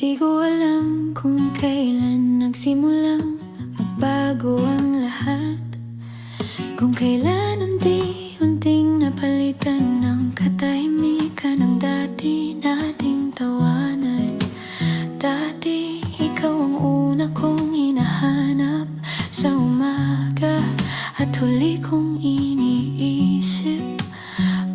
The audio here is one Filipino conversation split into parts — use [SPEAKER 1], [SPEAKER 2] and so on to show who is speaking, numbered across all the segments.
[SPEAKER 1] Di ko alam kung kailan nagsimulang magbago ang lahat, kung kailan unti-unting napalitan ng katahimikan ng dati nating tawanan. Dati ikaw ang una kong hinahanap sa umaga at huli kong iniisip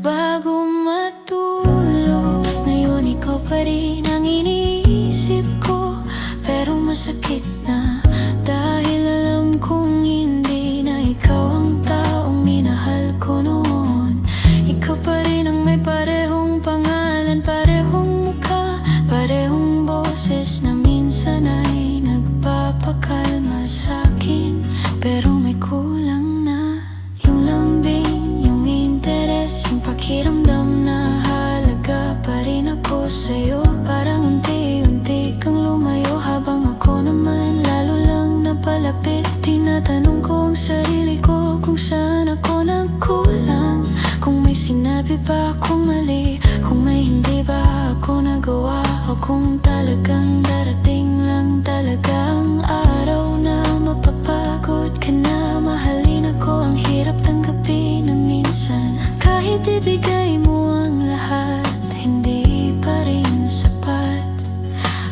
[SPEAKER 1] bago matulog. Ngayon ikaw pa rin ang iniisip ko, pero masakit na dahil alam kong hindi na ikaw ang taong minahal ko noon. Ikaw pa rin ang may parehong pangalan, parehong mukha, parehong boses na minsan ay nagpapakalma sa'kin. Pero may kulang na yung lambing, yung interes, yung pakiramdam na halaga pa rin ako sa'yo. Parang unti-unti kang lumayo habang ako naman lalo lang napalapit. Tinatanong ko ang sarili ko kung saan ako nagkulang, kung may sinabi ba akong mali, kung may hindi ba ako nagawa, o kung talagang darating lang talaga ang araw na mapapagod ka na mahalin ako. Ang hirap tanggapin na minsan kahit ibigay mo ang lahat, hindi pa rin sapat.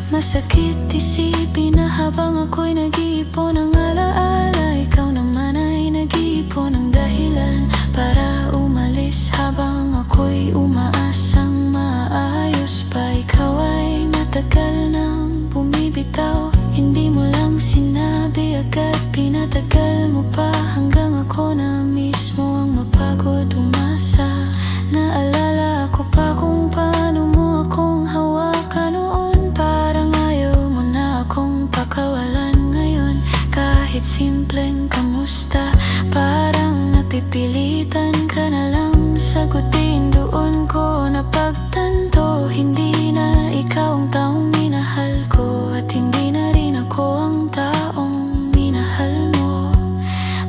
[SPEAKER 1] Masakit isipin na habang ako'y nag-iipon ng alaala, ikaw naman ay nag-iipon ng dahilan para umalis, habang ako'y umaasang maayos pa. Ikaw ay matagal nang bumibitaw, hindi mo lang sinabi agad, pinatagal mo pa hanggang ako na mismo ang mapagod umasa. Naalala ko pa kung paano mo akong hawakan noon, parang ayaw mo na akong pakawalan ngayon. Kahit simpleng kamusta, parang napipilitan ka na lang sagutin. Doon ko napagtanto, hindi na ikaw ang taong minahal ko, at hindi na rin ako ang taong minahal mo.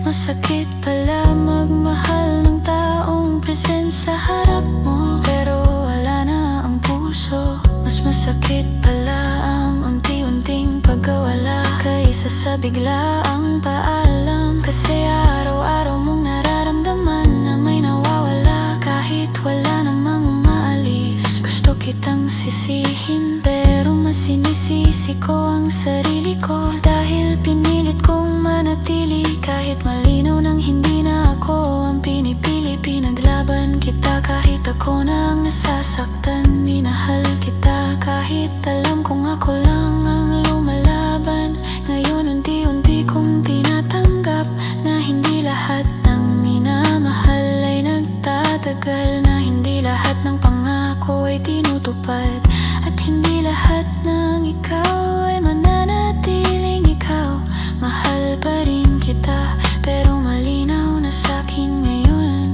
[SPEAKER 1] Masakit pala magmahal ng taong present sa harap mo, pero wala na ang puso. Mas masakit pala ang unti-unting pagkawala kaysa sa biglaang paalam. Kasi araw-araw mong nararamdaman na may nawawala kahit wala namang umaalis. Gusto kitang sisihin pero mas sinisisi ko ang sarili ko, dahil pinilit kong manatili kahit malinaw nang hindi na ako ang pinipili. Pinaglaban kita kahit ako na ang nasasaktan, minahal kita kahit alam kong ako lang ang lumalaban. Ngayon unti-unti kong tinatanggap na hindi lahat ng minamahal ay nagtatagal, na hindi lahat ng pangako ay tinutupad, at hindi lahat ng ikaw ay mananatiling ikaw. Mahal pa rin kita, pero malinaw na sa'kin ngayon,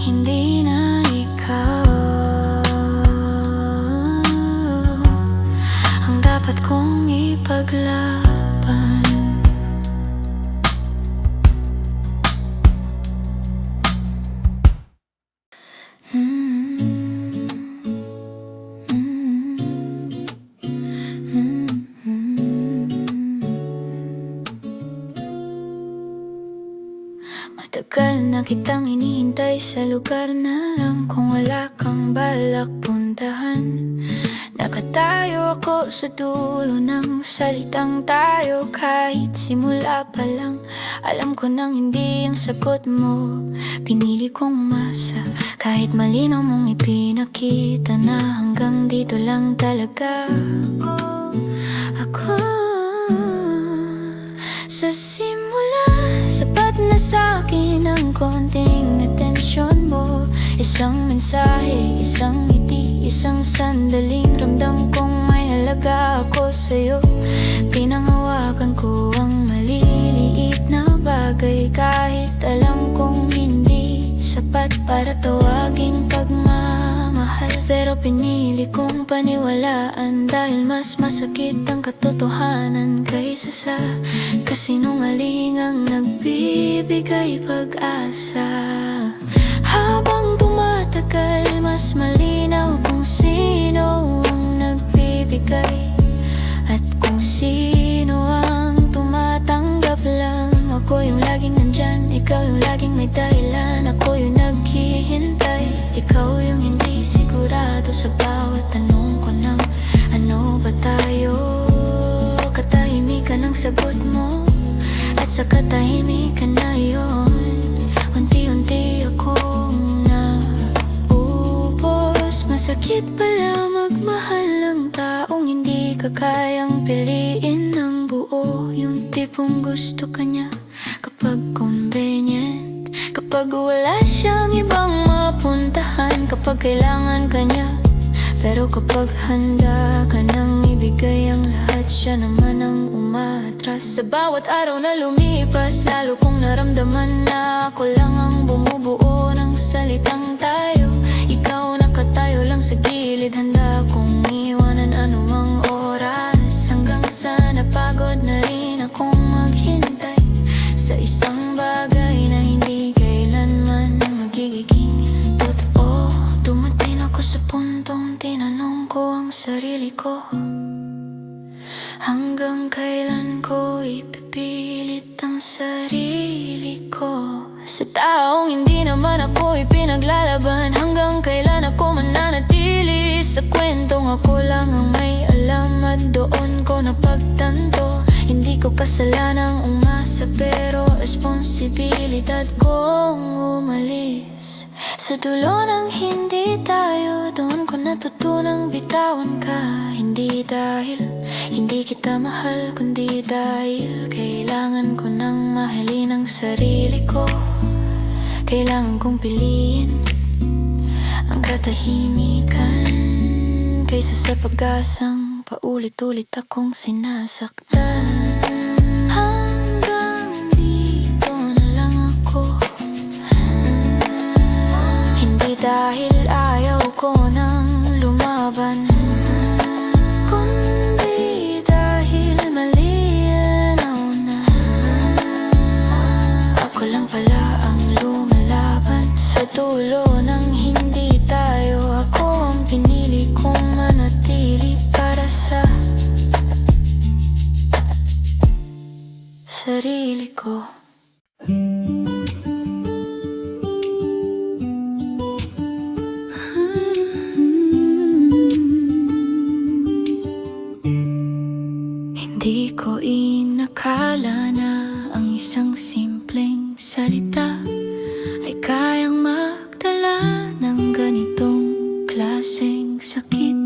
[SPEAKER 1] hindi na ikaw ang dapat kong ipaglaban. Matagal na kitang inihintay sa lugar na alam kong wala kang balak puntahan. Nakatayo ako sa dulo ng salitang tayo, kahit simula pa lang alam ko nang hindi ang sagot mo. Pinili kong umasa kahit malinaw mong ipinakita na hanggang dito lang talaga ako. Sa simula, sapat na sa'kin ang konting atensyon mo. Isang mensahe, isang ngiti, isang sandaling ramdam kong may halaga ako sa'yo. Pinangawakan ko ang maliliit na bagay kahit alam kong hindi sapat para tawaging pagmamahal. Pero pinili kong paniwalaan dahil mas masakit ang katotohanan kaysa sa kasinungalingang nagbibigay pag-asa. Habang tumatagal, mas malinaw kung sino ang nagbibigay sino ang tumatanggap lang. Ako yung laging nandyan, ikaw yung laging may dahilan. Ako yung naghihintay, ikaw yung hindi sigurado sa bawat tanong ko ng ano ba tayo. Katahimikan ang sagot mo, at sa katahimikan na yun, unti-unti akong naubos. Masakit pala magmahal ng taong hindi ka kayang piliin ng buo. Yung tipong gusto ka niya kapag convenient, kapag wala siyang ibang mapuntahan, kapag kailangan ka niya. Pero kapag handa ka nang ibigay ang lahat, siya naman ang umatras. Sa bawat araw na lumipas, lalo kong naramdaman na ako lang ang bumubuo ng salitang tayo. Ikaw nakatayo lang sa gilid, handa kong iwanan anumang oras, hanggang sa napagod na rin akong maghintay sa isang bagay na hindi kailanman magiging totoo. Dumating ako sa puntong tinanong ko ang sarili ko, hanggang kailan ko ipipilit ang sarili ko sa taong hindi naman ako ipinaglalaban. Hanggang kailan ako mananatili sa kwentong ako lang ang may alam, at doon ko napagtanto hindi ko kasalanang umasa, pero responsibilidad kong umalis. Sa dulo ng hindi tayo, doon ko natutunang bitawan ka. Hindi dahil hindi kita mahal, kundi dahil kailangan ko nang mahalin ang sarili ko. Kailangan kong piliin ang katahimikan kaysa sa pag-asang paulit-ulit akong sinasaktan. Hanggang dito na lang ako, hindi dahil ayaw ko nang lumaban, kundi dahil malinaw na ako lang pala ang lumalaban. Sa dulo ng hindi tayo, ako ang pinili kong manatili para sa sarili ko. Hindi ko inakala na ang isang simpleng salita ay kayang magdala ng ganitong klaseng sakit.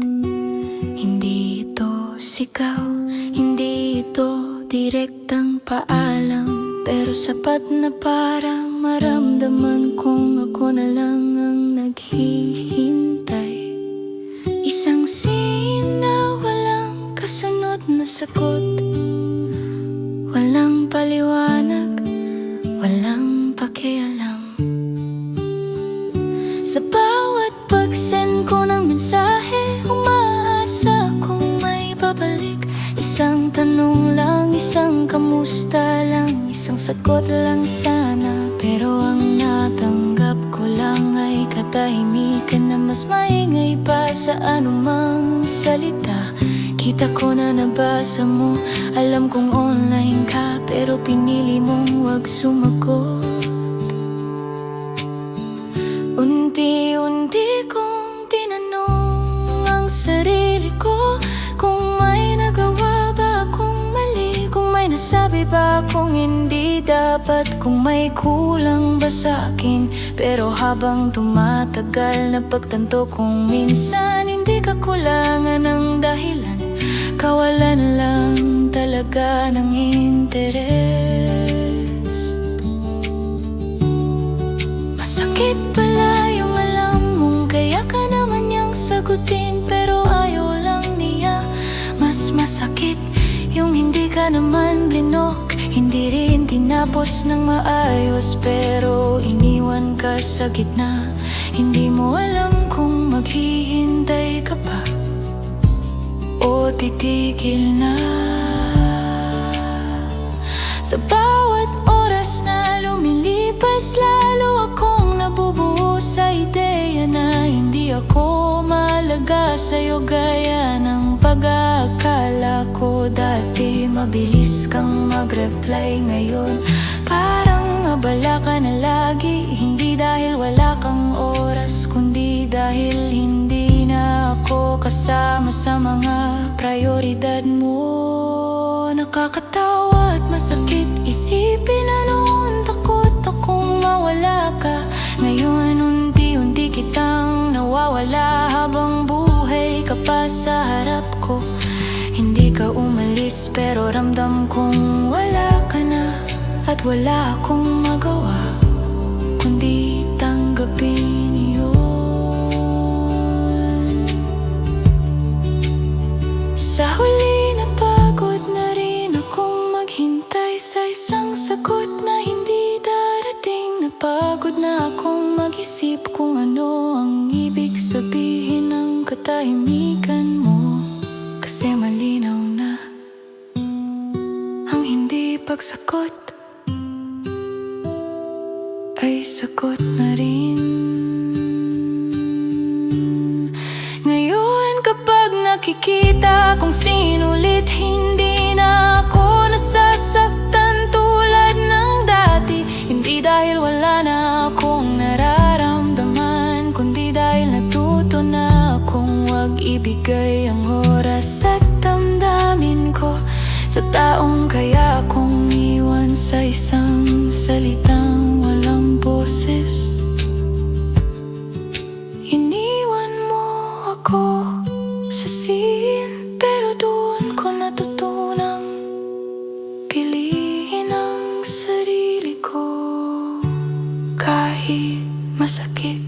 [SPEAKER 1] Hindi ito sigaw, hindi ito direktang paalam, pero sapat na para maramdaman kong ako na lang ang naghihintay. Isang scene na walang kasunod na sagot, walang paliwanag, walang pakialam. Sa bawat pag-send ko ng mensahe, umaasa kung may babalik. Isang tanong lang, isang kamusta lang, isang sagot lang sana. Pero ang natanggap ko lang ay katahimikan na mas maingay pa sa anumang salita. Kita ko na nabasa mo, alam kong online ka, pero pinili mong wag sumagot. Unti-unti kong tinanong ang sarili ko, kung may nagawa ba akong mali, kung may nasabi ba akong hindi dapat, kung may kulang ba sa akin. Pero habang tumatagal, napagtanto kong minsan hindi ka kulangan ng dahilan, kawalan lang talaga ng interes. Masakit pala yung alam mong kaya ka naman niyang sagutin, pero ayaw lang niya. Mas masakit yung hindi ka naman blinok, hindi rin tinapos ng maayos, pero iniwan ka sa gitna. Hindi mo alam kung maghihintay ka pa o titigil na. Sa bawat oras na lumilipas, lalo akong nabubuo sa ideya na hindi ako mahalaga sa'yo gaya ng pag-aakala ko dati. Mabilis kang mag-reply ngayon, parang abala ka na lagi. Hindi dahil wala kang oras, kundi dahil hindi na ako kasama sa mga prioridad mo. Nakakatawa at masakit isipin na noon takot akong mawala ka. Ngayon unti-unti kitang nawawala habang buhay ka pa sa harap ko. Hindi ka umalis pero ramdam kong wala ka na, at wala akong magawa kundi tanggapin yun. Sa huli napagod na rin akong maghintay sa isang sagot na hindi darating. Napagod na akong mag-isip kung ano ang ibig sabihin ng katahimikan mo. Kasi malinaw na ang hindi pagsagot ay sagot na rin. Ngayon kapag nakikita kung sinulit, hindi na ako nasasaktan tulad ng dati. Hindi dahil wala na akong nararamdaman, kundi dahil natuto na akong wag ibigay ang oras at damdamin ko sa taong kaya kong iwan sa isang salitang walang boses. Iniwan mo ako sa scene, pero doon ko natutunang piliin ang sarili ko kahit masakit.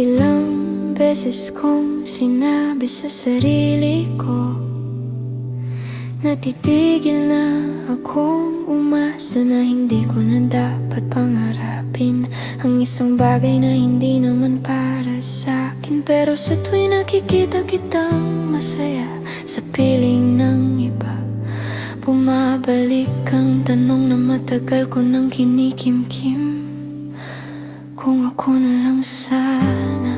[SPEAKER 1] Ilang beses kong sinabi sa sarili ko, natitigil na akong umasa na hindi ko na dapat pangarapin ang isang bagay na hindi naman para sa akin. Pero sa tuwing nakikita kitang masaya sa piling ng iba, bumabalik ang tanong na matagal ko nang kinikimkim. Kung ako na lang sana.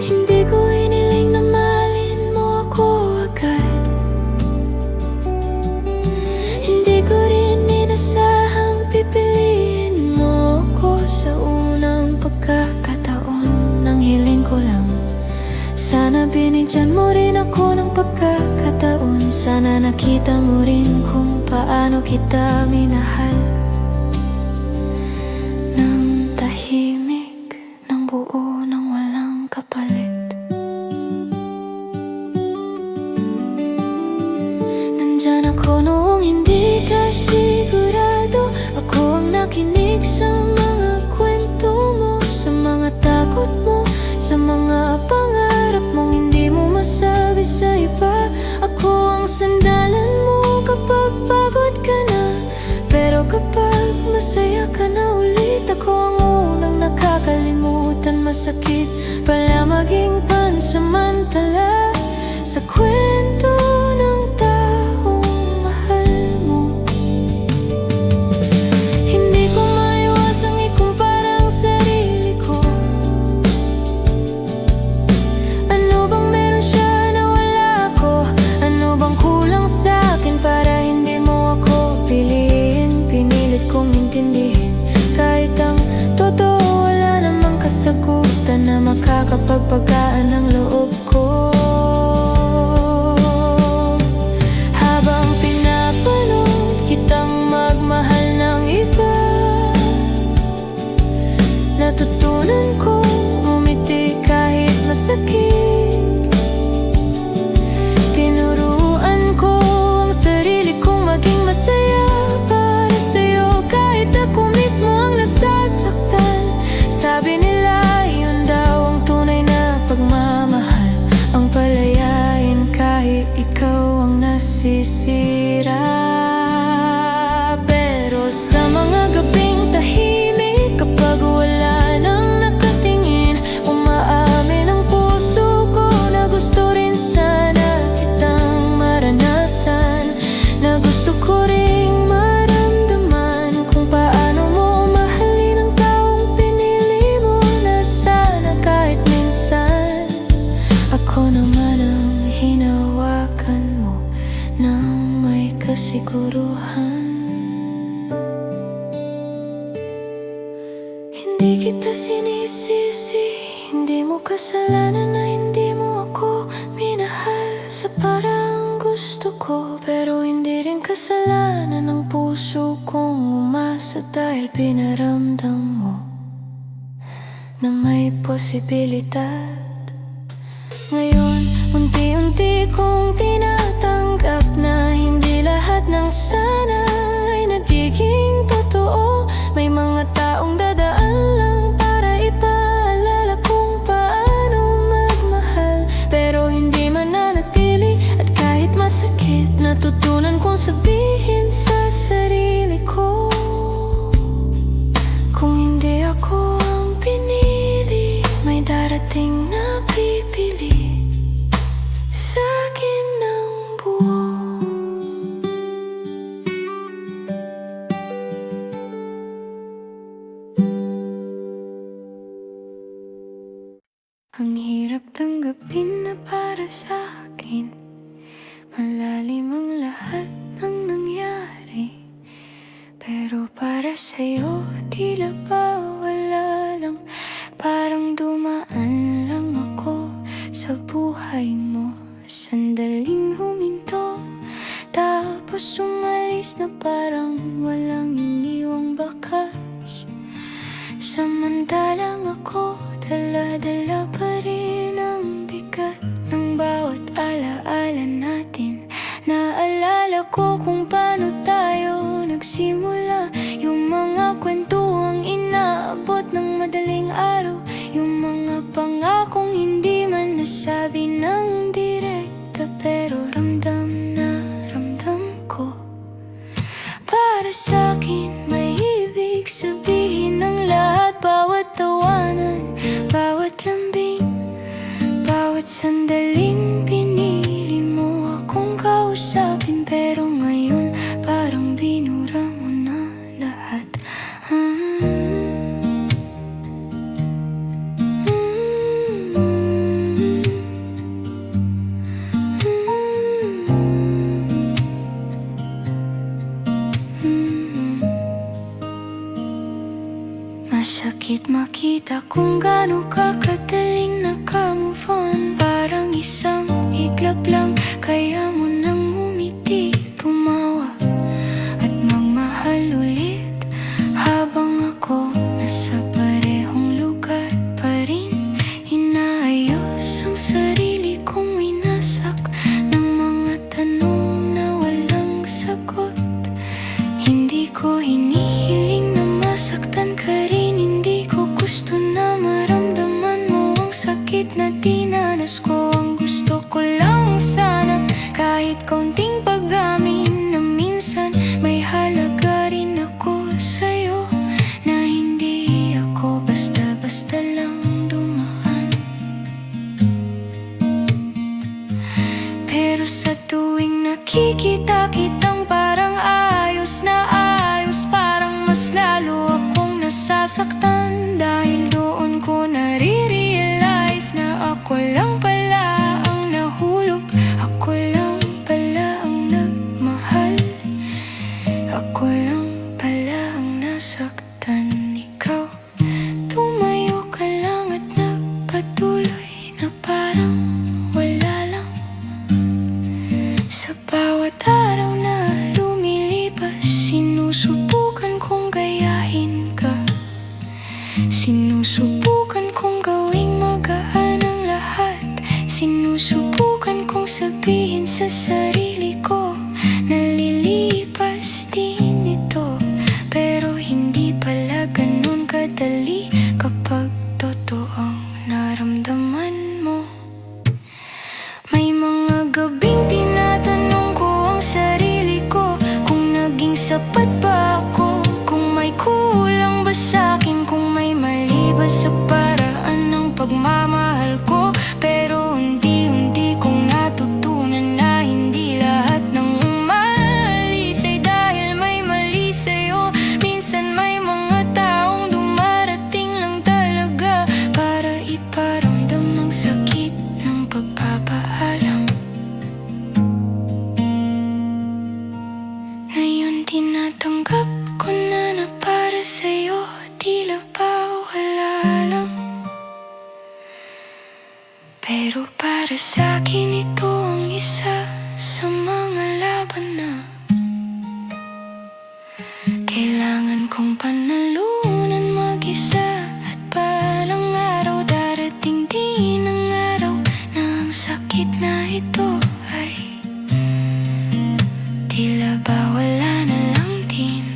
[SPEAKER 1] Hindi ko iniling na mahalin mo ako agad. Hindi ko rin inasahang pipiliin mo ako sa unang pagkakataon. Nang hiling ko lang, sana binigyan mo rin ako ng pagkakataon. Sana nakita mo rin kung paano kita minahal. Buo nang walang kapalit. Nandyan ako noong hindi ka sigurado. Ako ang nakinig sa mga kwento mo, sa mga takot mo, sa mga pangarap mong hindi mo masabi sa iba. Ako ang sandalan mo kapag pagod ka na, pero kapag masaya ka na ulit, ako ang unang nakakalimutan. Masakit pala maging pansamantala sa kwento ng taong mahal mo. Hindi ko maiwasang ikumpara ang sarili ko. Ano bang meron siya na wala ako? Ano bang kulang sa akin para hindi mo ako piliin? Pinilit kong intindihin kahit ang totoo wala namang kasagutan na makakapagpagaan ng loob ko. Habang pinapanood kitang magmahal ng iba, natutunan kong umiti kahit masakit. Tinuruan ko ang sarili kong maging masaya para sa'yo kahit kasiguruhan. Hindi kita sinisisi, hindi mo kasalanan na hindi mo ako minahal sa parang gusto ko. Pero hindi rin kasalanan ng puso kong umasa dahil pinaramdam mo na may posibilidad. Ngayon, unti-unti kong tinatanggap na hindi lahat ng sana ay nagiging totoo. May mga taong dadaan lang para ipaalala kung paano magmahal, pero hindi mananatili. At kahit masakit, natutunan kong sabihin sa sarili ko, kung hindi ako ang pinili, may darating na pipili sa akin ng buo. Ang hirap tanggapin na para sa akin malalim ang lahat ng nangyari, pero para sa'yo tila ba wala lang. Parang dumaan lang ako sa buhay mo, sandaling huminto, tapos umalis na parang walang iniwang bakas. Samantalang ako, dala-dala pa rin ang bigat ng bawat alaala natin. Naalala ko kung paano tayo nagsimula, yung mga kwentuhang inaabot ng madaling araw, yung mga pangakong hindi man nasabi ng direkta, pero ramdam na ramdam ko. Para sa'kin may ibig sabihin ng lahat, bawat tawanan, bawat lambing, bawat sandaling pinili mo akong kausapin. Pero ngayon parang binura mo na lahat. Masakit makita kung gaano ka kadaling naka-move on. Parang isang iglap lang, kaya mo nang umiti, tumawa at magmahal ulit. Habang ako nasa parehong lugar pa rin, inaayos ang sarili kong winasak ng mga tanong na walang sagot. Hindi ko hinihiling na masaktan ka rin, hindi ko gusto na maramdaman mo ang sakit na dinanas ko. Ang gusto ko lang sana, kahit kaunting pag-amin, na minsan may halaga rin ako sa'yo, na hindi ako basta-basta lang dumaan. Pero sa tuwing nakikita kitang parang ayos na ayos, parang mas lalo akong nasasaktan. Dahil doon ko nare-realize na ako lang pala ang nahulog, ako lang pala ang nagmahal, ako lang pala ang nasaktan. Ikaw, tumayo ka lang at nagpatuloy na parang wala lang. Sa bawat araw na lumilipas, sinusubukan kong gayahin ka, sinusubukan kong gawing magaan ang lahat, sinusubukan kong sabihin sa sarili ko na lilipas din ito. Pero hindi pala ganun kadali kapag totoong naramdaman mo. May mga gabing tinatanong ko ang sarili ko kung naging sapat ba ako, kung may kulang ba sa'kin, kung may mali ba sa paraan ng pagmamahal ko. Pero unti-unti kong natutunan na hindi lahat ng umalis ay dahil may mali sa'yo. Minsan may mga taong dumarating lang talaga para iparamdam ang sakit ng pagpapaalam. Pero para sa'kin ito ang isa sa mga laban na kailangan kong panalunan mag-isa. At balang araw darating din ang araw na ang sakit na ito ay tila ba wala na lang din.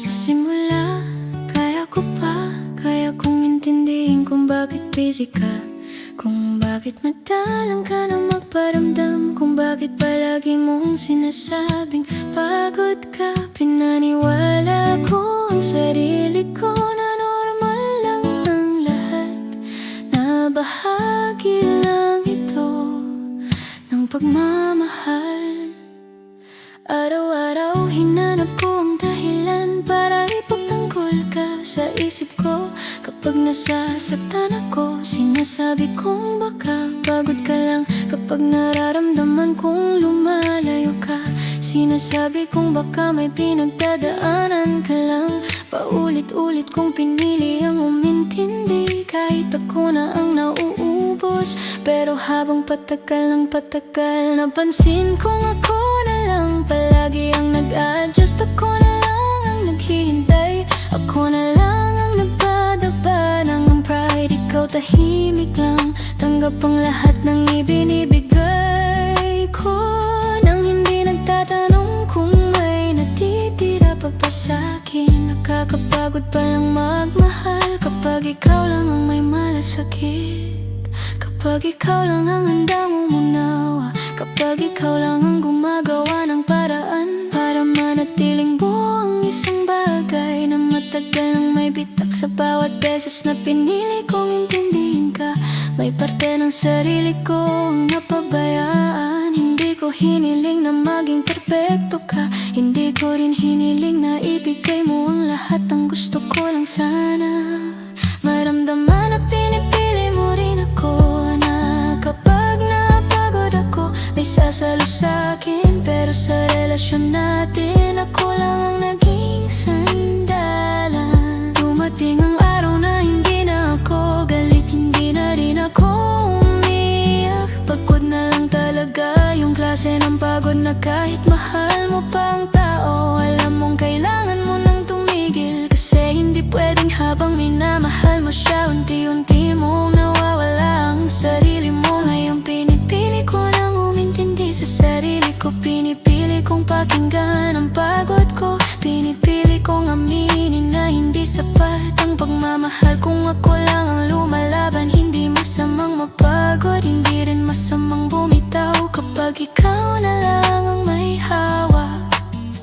[SPEAKER 1] Sa simula, kaya kong intindihin kung bakit busy ka, kung bakit madalang ka na magparamdam, kung bakit palagi mong sinasabing pagod ka. Pinaniwala ko ang sarili ko na normal lang ang lahat, na bahagi lang ito ng pagmamahal. Araw-araw hinanap ko ang dahilan para ipagtanggol ka sa isip ko. Kapag nasasaktan ako, sinasabi kong baka pagod ka lang. Kapag nararamdaman kong lumalayo ka, sinasabi kong baka may pinagdadaanan ka lang. Paulit-ulit kong pinili ang umintindi, kahit ako na ang nauubos. Pero habang patagal napansin kong ako na lang palagi ang nag-adjust. Ako na lang ang naghihintay, ako na lang ang nagpadaba ng ang pride. Ikaw tahimik lang, tanggap ang lahat ng ibinibigay ko, nang hindi nagtatanong kung may natitira pa ba sa'kin. Nakakapagod palang magmahal kapag ikaw lang ang may malasakit, kapag ikaw lang ang handang umunawa, kapag ikaw lang ang gumagawa ng paraan para manatiling buo ang isang bagay na matagal nang may bitak. Sa bawat beses na pinili kong intindihin ka, may parte ng sarili ko ang napabayaan. Hindi ko hiniling na maging perpekto ka, hindi ko rin hiniling na ibigay mo ang lahat. Ang gusto ko lang sana maramdaman na pinipili mo rin ako, na kapag napagod ako may sasalo sa'kin. Pero sa relasyon natin, ako lang ang naging sandalan. Dumating ang araw na hindi na ako galit, hindi na rin ako umiyak. Pagod na lang talaga, yung klase ng pagod na kahit mahal mo pa ang tao, alam mong kailangan mo nang tumigil. Kasi hindi pwedeng habang minamahal mo siya, unti-unti mong nawawala ang sarili mo. Ngayon pinipili ko nang umintindi sa sarili ko, pinipili kong pakinggan ang pagod ko, pinipili kong aminin na hindi sapat ang pagmamahal kung ako lang ang lumalaban. Hindi masamang mapagod, hindi rin masamang bumitaw kapag ikaw na lang ang may hawak.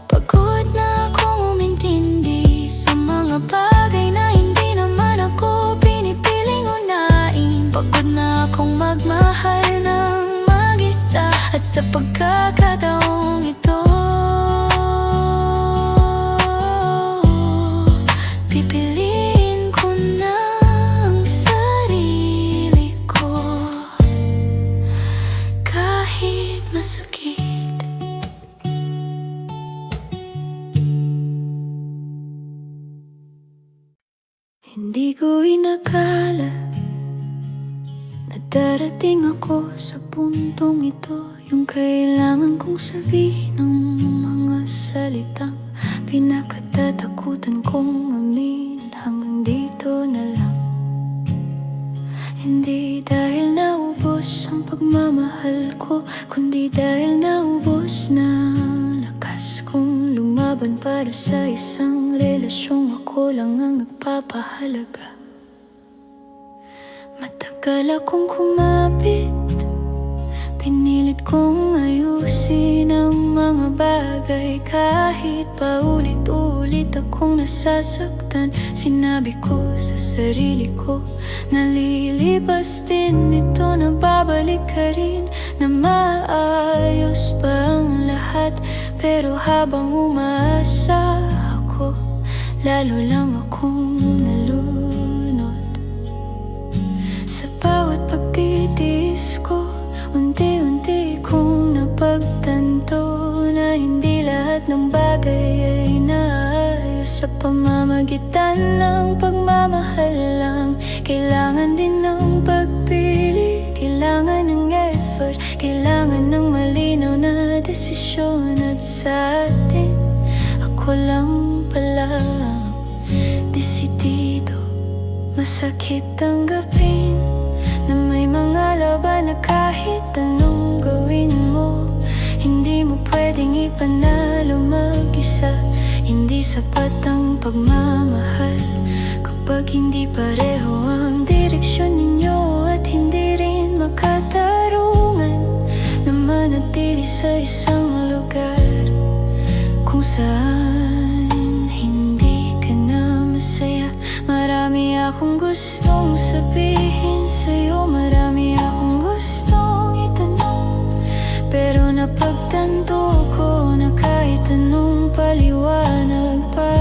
[SPEAKER 1] Pagod na akong umintindi sa mga bagay na hindi naman ako pinipiling unahin. Pagod na akong magmahal ng mag-isa, at sa pagkakataong ito pipiliin ko na ang sarili ko, kahit masakit. Hindi ko inakala na darating ako sa puntong ito, yung kailangan kong sabihin ng mga salitang pinakatatakutan kong aminin. Hanggang dito na lang, hindi dahil naubos ang pagmamahal ko, kundi dahil naubos na lakas kong lumaban para sa isang relasyong ako lang ang nagpapahalaga. Matagal akong kumapit, pinilit kong ayusin ang mga bagay, kahit paulit-ulit akong nasasaktan. Sinabi ko sa sarili ko, nalilipas din ito, na babalik ka rin, na maayos pa ang lahat. Pero habang umaasa ako, lalo lang akong nalunod. Sa bawat pagtitiis ko, unti-unti kong napagtanto na hindi lahat ng bagay ay naayos. Sa pamamagitan ng pagmamahal lang, kailangan din ng pagpili, kailangan ng effort, kailangan ng malinaw na desisyon. At sa atin, ako lang pala desidido. Masakit tanggapin na may mga laban na kahit anong gawin mo, hindi mo pwedeng ipanalo mag-isa. Hindi sapat ang pagmamahal kapag hindi pareho ang direksyon ninyo, at hindi rin makatarungan na manatili sa isang lugar kung saan hindi ka na masaya. Marami akong gustong sabihin sa'yo, marami akong gustong itanong, pero napagtanto ko na kahit anong paliwanag pa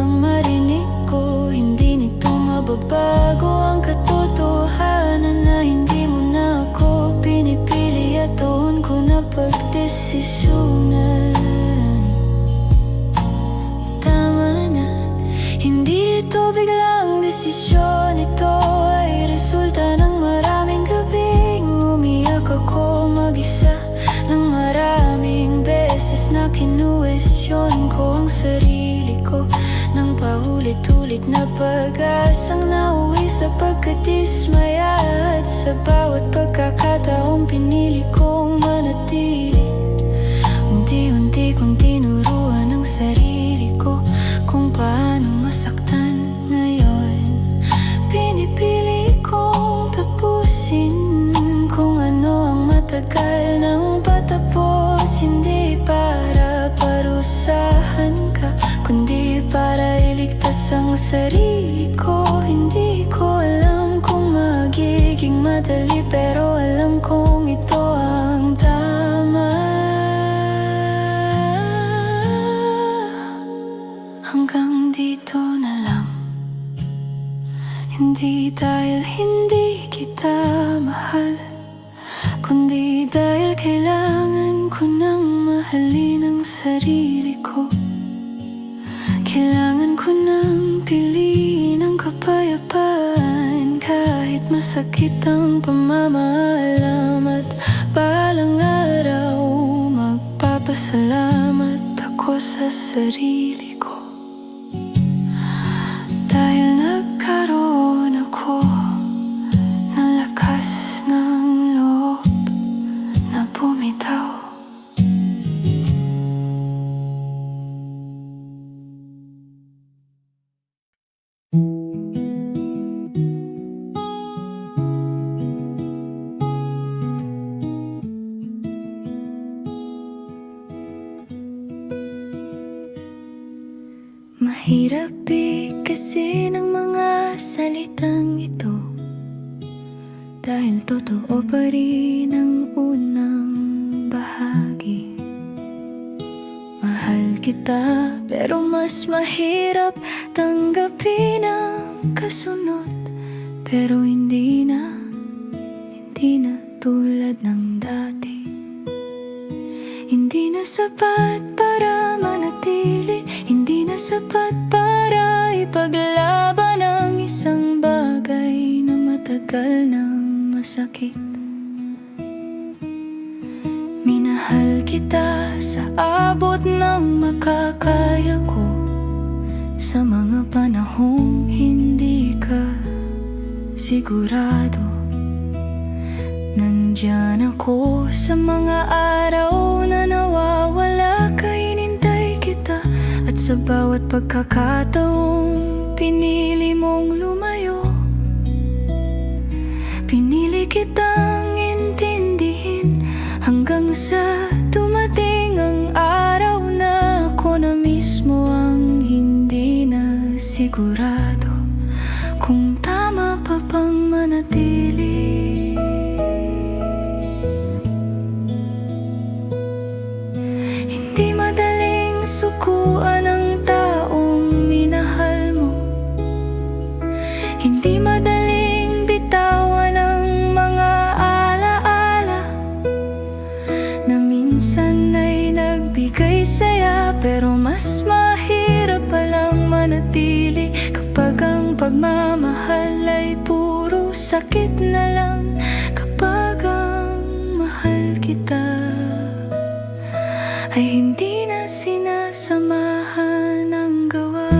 [SPEAKER 1] ang marinig ko, hindi nito mababago ang katotohanan na hindi mo na ako pinipili at doon ko na pagdesisyonan. Tama na, hindi ito biglang desisyon, ito ay resulta ng maraming gabing umiyak ako mag-isa, ng maraming beses na kinuwestiyon ko ang sarili ko, ng paulit-ulit na pag-asang nauwi sa pagkadismaya. At sa bawat pagkakataong pinili kong manatili, unti-unti kong tinuruan ang sarili ko kung paano masaktan ngayon. Pinipili kong tapusin kung ano ang matagal nang patapos, hindi para parusahan ka, kundi para iligtas ang sarili ko. Hindi ko alam kung magiging madali, pero alam kong ito ang tama. Hanggang dito na lang, hindi dahil hindi kita mahal, kundi dahil kailangan ko nang mahalin ang sarili ko. Kailangan ko nang piliin ang kapayapaan kahit masakit ang pamamaalam. At balang araw magpapasalamat ako sa sarili ko, dahil nagkaroon ako ng lakas ng loob na bumitaw. Mahirap bigkasin ang mga salitang ito, dahil totoo pa rin ang unang bahagi. Mahal kita, pero mas mahirap tanggapin ang kasunod. Pero hindi na tulad ng dati. Hindi na sapat para manatili, hindi na sapat para ipaglaban ang isang bagay na matagal nang masakit. Minahal kita sa abot ng makakaya ko, sa mga panahong hindi ka sigurado. Nandyan ako sa mga araw na nawawala ka, inintay kita. At sa bawat pagkakataong pinili mong lumayo, pinili kitang intindihin, hanggang sa dumating ang araw na ako na mismo ang hindi na sigurado kung tama pa bang manatili. Hindi madaling sukuan ang taong minahal pagmamahal ay puro sakit na lang kapag ang mahal kita ay hindi na sinasamahan ng gawa.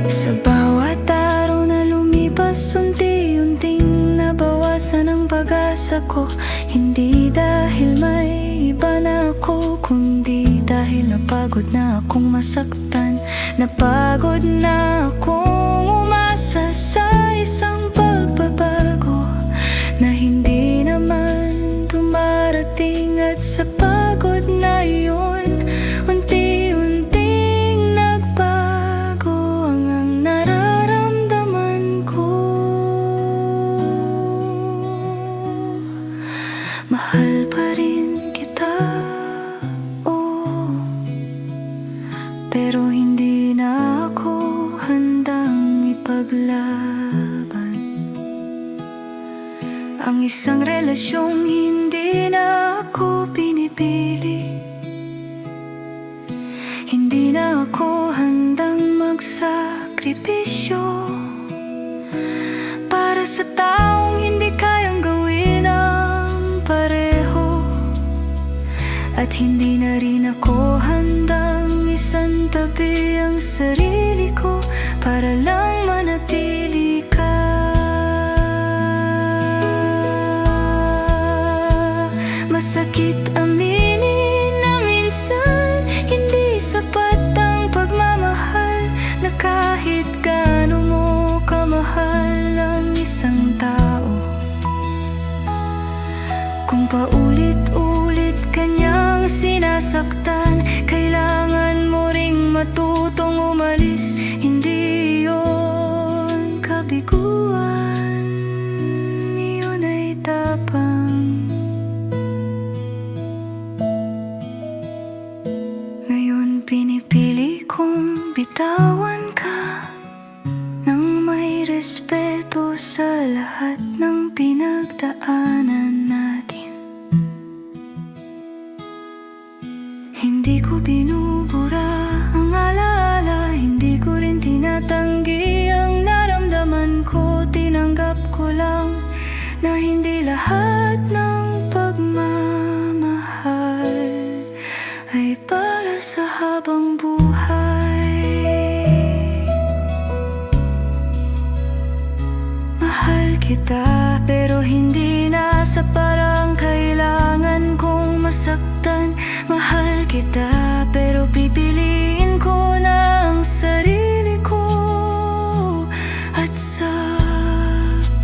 [SPEAKER 1] Sa bawat araw na lumipas, unti-unting nabawasan ang pag-asa ko. Hindi dahil may iba na ako, kundi dahil napagod na akong masaktan. Napagod na akong umasa sa isang pagbabago na hindi naman dumarating. At sa pagod na yun, unti-unting nagbago ang nararamdaman ko. Mahal pa rin kita, oh, pero hindi na ako handang ipaglaban ang isang relasyong hindi na ako pinipili. Hindi na ako handang magsakripisyo para sa taong hindi kayang gawin ang pareho. At hindi na rin ako handang isantabi ang sarili ko para lang manatili ka. Masakit aminin na minsan hindi sapat ang pagmamahal, na kahit gaano mo kamahal ang isang tao, kung paulit-ulit kanyang sinasaktan, kailangan mo ring matutong umalis. Hindi yun kabiguan, iyon ay tapang. Ngayon pinipili kong bitawan ka nang may respeto sa lahat ng pinagdaanan natin. Hindi ko binubura ang alaala, hindi ko rin tinatanggi ang naramdaman ko. Tinanggap ko lang na hindi lahat ng pagmamahal ay para sa habang buhay. Mahal kita, pero hindi na sa parang kailangan kong masaktan. Mahal kita, pero pipiliin ko na ang sarili ko. At sa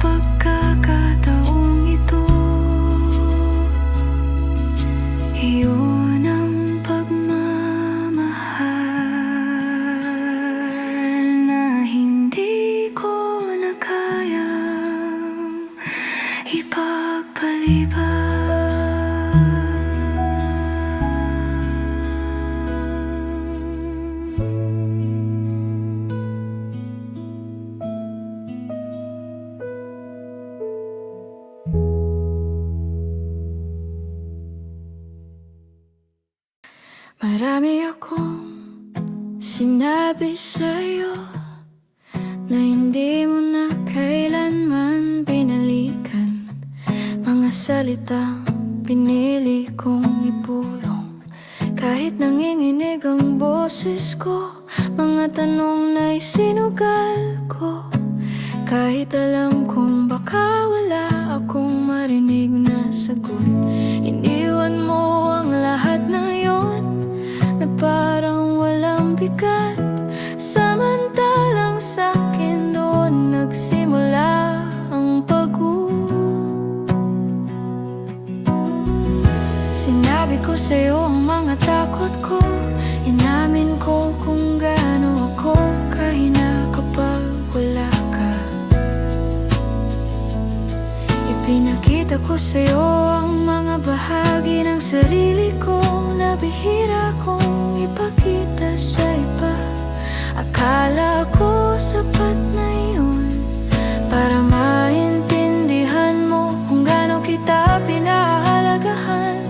[SPEAKER 1] pagkakataong ito, iyon ang pagmamahal na hindi ko na kayang ipagpaliban. Marami akong sinabi sa'yo na hindi mo na kailanman binalikan. Mga salitang pinili kong ipulong kahit nanginginig ang boses ko. Mga tanong na isinugal ko kahit alam kong baka wala akong marinig na sagot. Iniwan mo ang lahat na yon na parang walang bigat, samantalang sa'kin doon nagsimula ang pag-uwi. Sinabi ko sa'yo ang mga takot ko, inamin ko kung gaano ako kahina kapag wala ka. Ipinakita ko sa'yo ang mga bahagi ng sarili ko na bihira kong ipakita sa iba. Akala ko sapat na yun para maintindihan mo kung gaano kita pinahalagahan.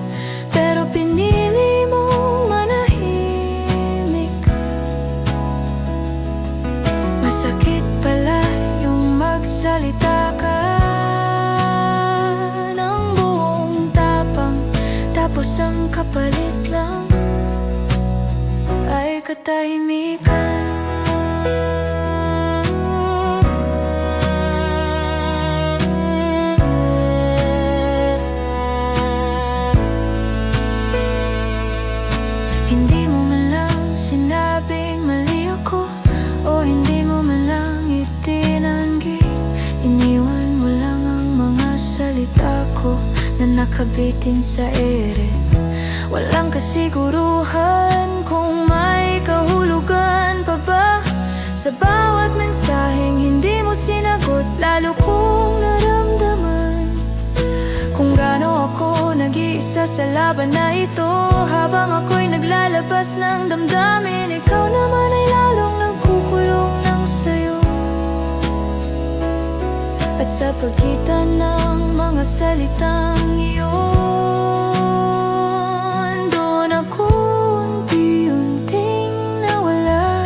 [SPEAKER 1] Pero pinili mong manahin kapalit lang ay katahimikan. Hindi mo man lang sinabing mali ako, o hindi mo man lang itinanggi. Iniwan mo lang ang mga salita ko na nakabitin sa ere. Walang kasiguruhan kung may kahulugan pa ba sa bawat mensaheng hindi mo sinagot. Lalo kong naramdaman kung gaano ako nag-iisa sa laban na ito. Habang ako'y naglalabas ng damdamin, ikaw naman ay lalong nagkukulong ng sayo. At sa pagitan ng mga salitang iyon, doon ako unti-unting nawala.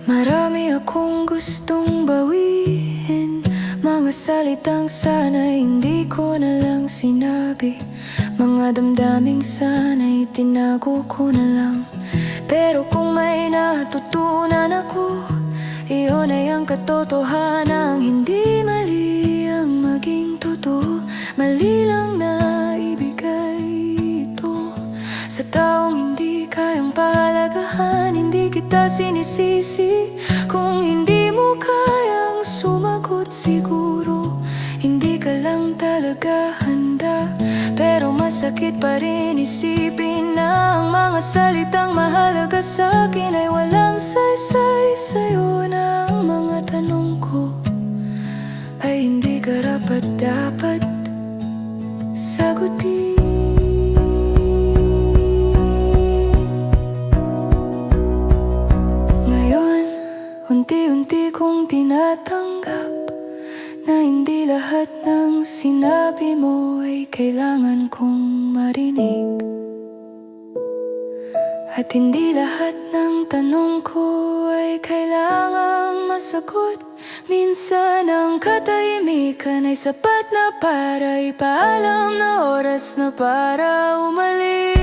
[SPEAKER 1] Marami akong gustong bawiin, mga salitang sana'y hindi ko na lang sinabi, mga damdaming sana'y tinago ko na lang. Pero kung may natutunan ako, iyon ay ang katotohanan. Hindi mali ang maging totoo, mali lang na ibigay ito sa taong hindi kayang pahalagahan. Hindi kita sinisisi kung hindi mo kayang sumagot. Siguro hindi ka lang talaga handa, pero masakit pa rin isipin na ang mga salitang mahalaga sa'kin ay walang saysay sa'yo. Na ang mga tanong ko ay hindi karapat-dapat sagutin. Ngayon, unti-unti kong tinatanggap na hindi lahat ng sinabi mo ay kailangan kong marinig. At hindi lahat ng tanong ko ay kailangang masagot. Minsan ang katahimikan ay sapat na para ipaalam na oras na para umalis.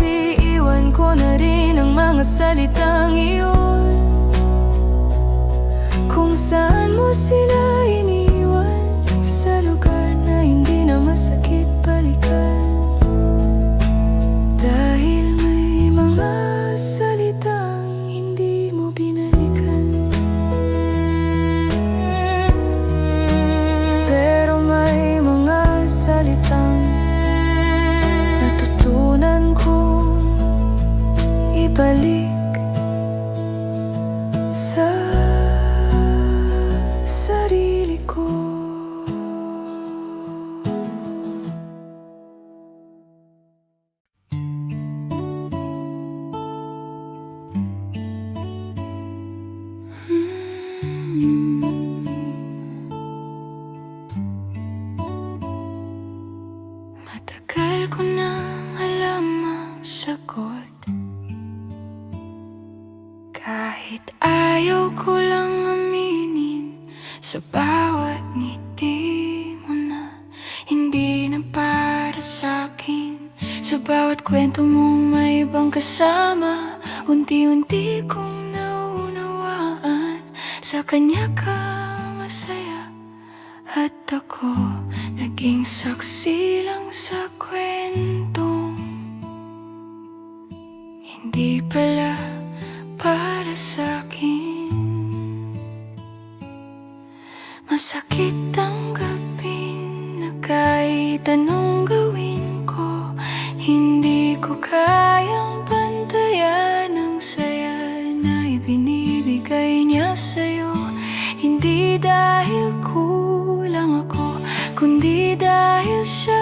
[SPEAKER 1] Iiwan ko na rin ang mga salitang iyon kung saan mo sila iniwan, sa lugar na hindi na masakit balikan. Dahil may mga salitang hindi mo binalikan. Pero may mga salitang natutunan kong ibalik sa sarili ko. Matagal ko nang alam ang sagot, kahit ayaw ko lang aminin. Sa bawat ngiti mo na hindi na para sa'kin, sa bawat kwento mong may ibang kasama, unti-unti kong naunawaan. Sa kanya ka masaya at ako naging saksi lang sa kwentong hindi pala para sa'kin. Masakit tanggapin na kahit anong gawin ko, hindi ko kayang bantayan ang saya na ibinibigay niya sa'yo. Hindi dahil kulang ako, kundi dahil siya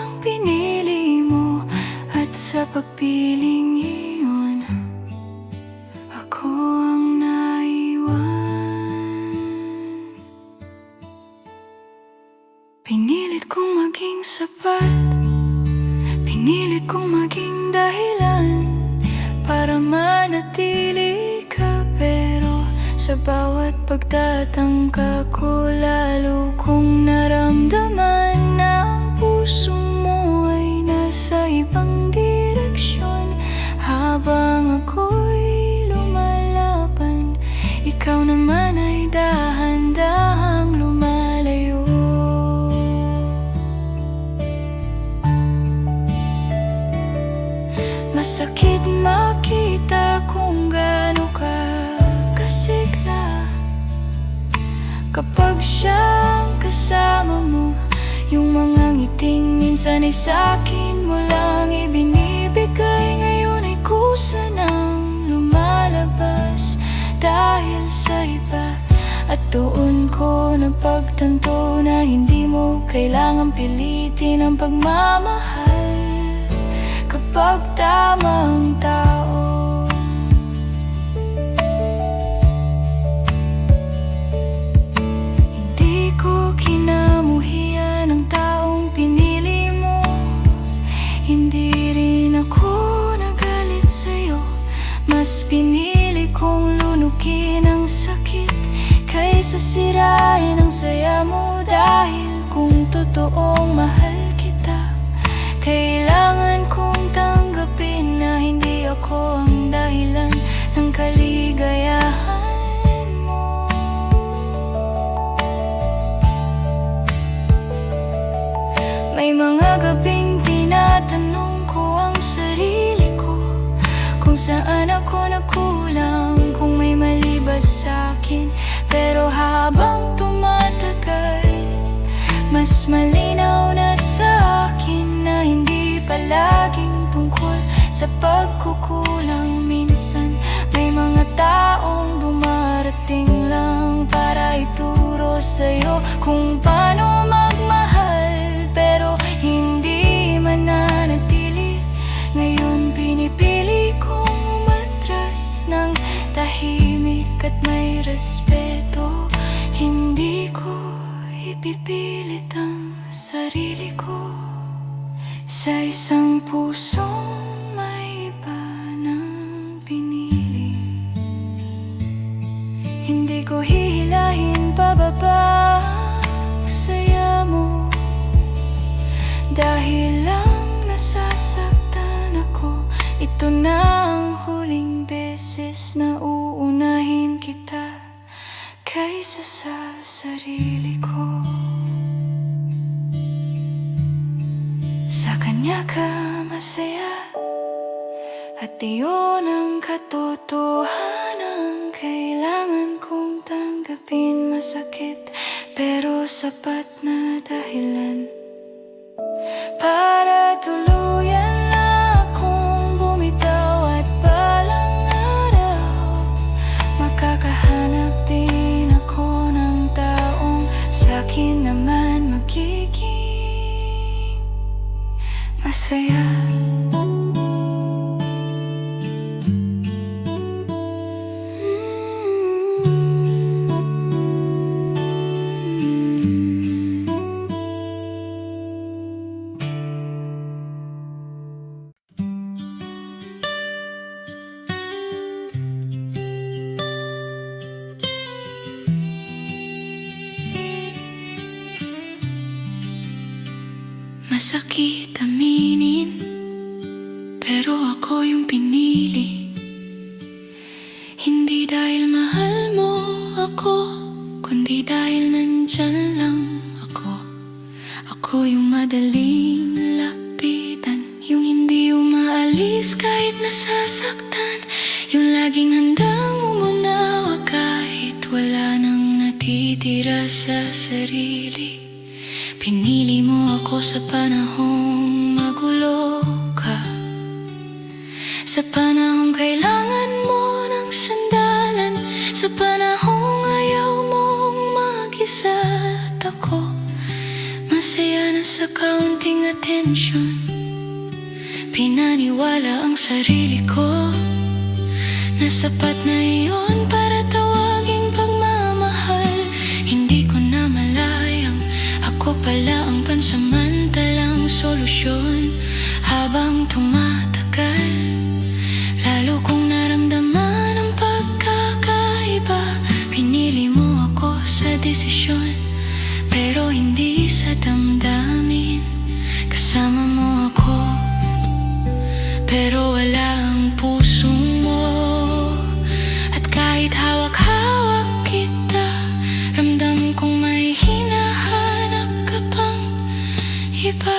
[SPEAKER 1] ang pinili mo. At sa pagpiling iyon, ako ang naiwan. Pinilit kong maging sapat, pinilit kong maging dahilan para manatili ka. Pero sa bawat pagtatangka ko, lalo kong naramdaman na ang puso mo ay nasa ibang direksyon. Habang ako'y lumalaban, ikaw naman ay dahan-dahang lumalayo. Masakit makita kung gaano ka kasigla kapag siyang kasama mo. Yung mga ngiting minsan ay sa'kin mo lang ibinibigay, ngayon ay kusa nang lumalabas dahil sa iba. At doon ko napagtanto na hindi mo kailangang pilitin ang pagmamahal kapag tamang tao. Hindi ko kinamuhian ang taong pinili mo, hindi rin ako nagalit sa'yo. Mas pinili kong lunukin ang sakit kaysa sirain ang saya mo. Dahil kung totoong mahal kita, kailangan kong tanggapin na hindi ako ang dahilan ng kaligayahan mo. May mga gabing tinatanong ko ang sarili ko kung saan ako nagkulang, kung may mali ba sa'kin. Pero habang tumatagal, mas malinaw na sa akin na hindi palaging tungkol sa pagkukulang. Minsan may mga taong dumarating lang para ituro sa'yo kung paano magmahal, pero hindi mananatili. Ngayon pinipili kong umatras ng tahimik at may respeto. Hindi ko ipipilit ang sarili ko sa isang pusong may iba nang pinili. Hindi ko hihilahin pababa ang saya mo, dahil lang nasasaktan ako. Ito na ang huling beses na uunahin kita kaysa sa sarili ko. Sa kanya ka masaya, at iyon ang katotohanan. Kailangan kong tanggapin, masakit pero sapat na dahilan para tuluyan na akong bumitaw. At balang araw, makakahanap din ako ng taong sa'kin naman magiging masaya. Masakit aminin, pero ako yung pinili. Hindi dahil mahal mo ako, kundi dahil nandyan lang ako. Ako yung madaling lapitan, yung hindi umaalis kahit nasasaktan, yung laging handang umunawa kahit wala nang natitira sa sarili. Pinili mo ako sa panahong magulo ka, sa panahong kailangan mo ng sandalan, sa panahong ayaw mong mag-isa. At ako masaya na sa kaunting atensyon. Pinaniwala ang sarili ko na sapat na iyon para tawaging pagmamahal. Hindi ko na malayang ako pala ang pansamantalang solusyon. Habang tumatagal, lalo kong naramdaman ang pagkakaiba. iba.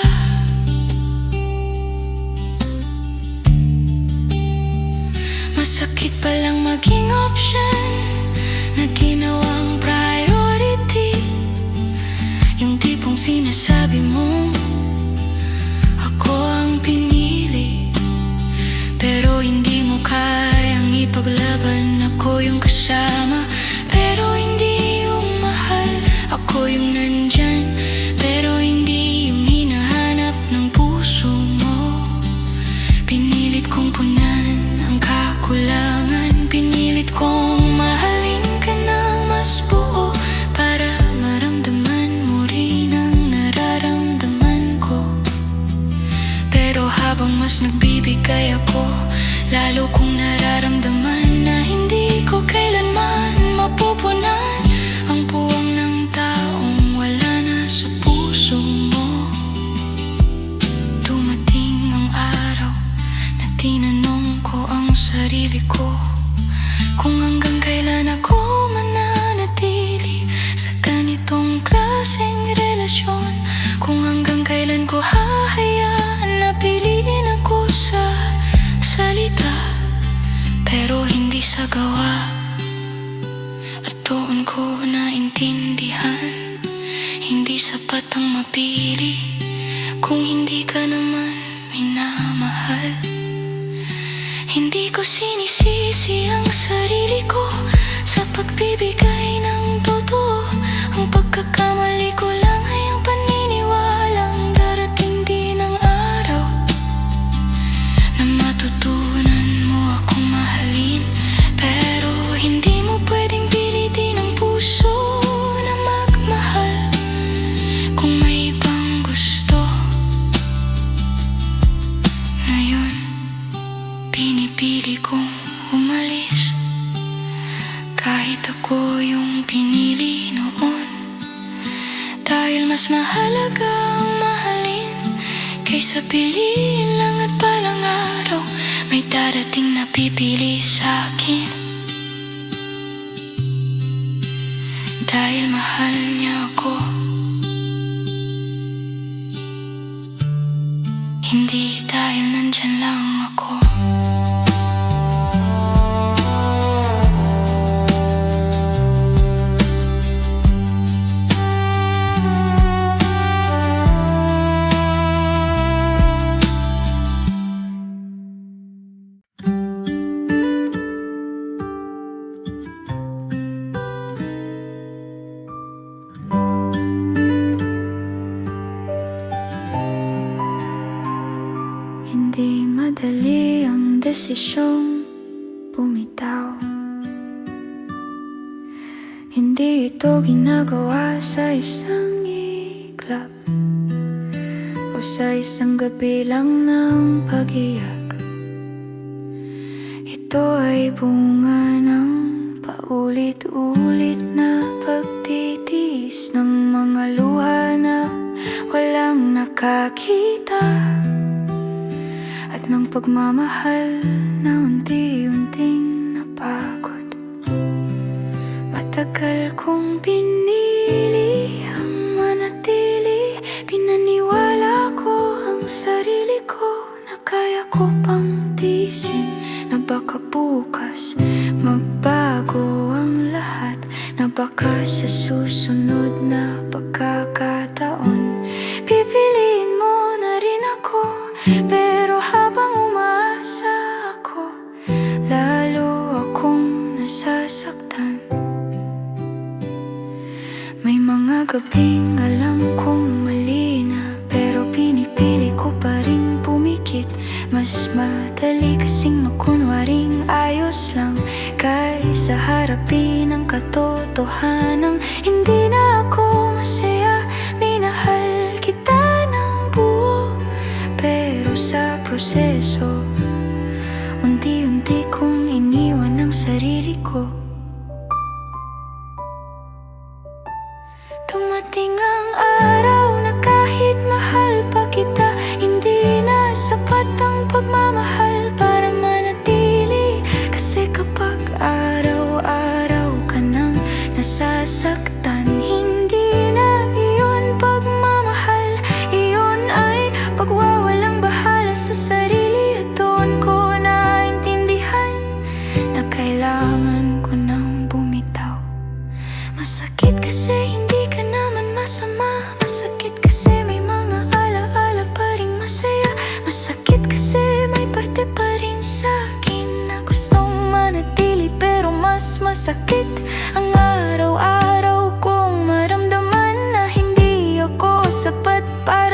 [SPEAKER 1] Masakit palang maging option na ginawang priority. Yung tipong sinasabi mo ako ang pinili, pero hindi mo kayang ipaglaban. Ako yung kasama, pero hindi yung mahal. Ako yung nandyan, pero hindi yung hinahanap ng puso mo. Pinilit kong punan ang kakulangan, pinilit kong mahalin ka ng mas buo, para maramdaman mo rin ang nararamdaman ko. Pero habang mas nagbibigay ako, lalo kong nararamdaman na hindi ko kailanman mapupunan ang puwang ng taong wala na sa puso mo. Dumating ang araw na tinanong ko ang sarili ko kung hanggang kailan ako mananatili sa ganitong klaseng relasyon. Kung hanggang kailan ko hahayaan na piliin ako sa salita, pero hindi sa gawa. At doon ko naintindihan, hindi sapat ang mapili kung hindi ka naman minamahal. Hindi ko sinisisi ang sarili ko sa pagbibigay ng totoo. Ang pagkakamali ko lang ay ang paniniwalang darating din ang araw na matutunan mo akong mahalin. Pero hindi mo pwedeng pilitin ang puso na magmahal kung may ibang gusto. Ngayon, pinipili kong umalis, kahit ako yung pinili noon. Dahil mas mahalaga ang mahalin kaysa piliin lang at balang araw may darating na pipili sa'kin. Dahil mahal niya ako, hindi dahil nandyan lang ako. Hindi madali ang desisyong bumitaw. Hindi ito ginagawa sa isang iglap o sa isang gabi lang ng pag-iyak. Ito ay bunga ng paulit-ulit na pagtitiis ng mga luha na walang nakakita, at ng pagmamahal na unti-unting napagod. Matagal kong pinili ang manatili, pinaniwala ko ang sarili ko na kaya ko pang tiisin, na baka bukas magbago ang lahat, na baka sa susunod na pagkakataon pipiliin mo na rin ako. Pero habang umaasa ako, lalo akong nasasaktan. May mga gabing alam kong mali na, pero pinipili ko pa rin pumikit. Mas madali kasing makunwaring ayos lang kaysa harapin ang katotohanang hindi na ako masaya. Minahal kita ng buo, pero sa proseso unti-unti kong iniwan ang sarili ko. Dumating ang araw na kahit mahal pa kita, hindi na sapat ang pagmamahal para manatili. Kasi kapag araw-araw ka nang nasasaktan, hindi na iyon pagmamahal, iyon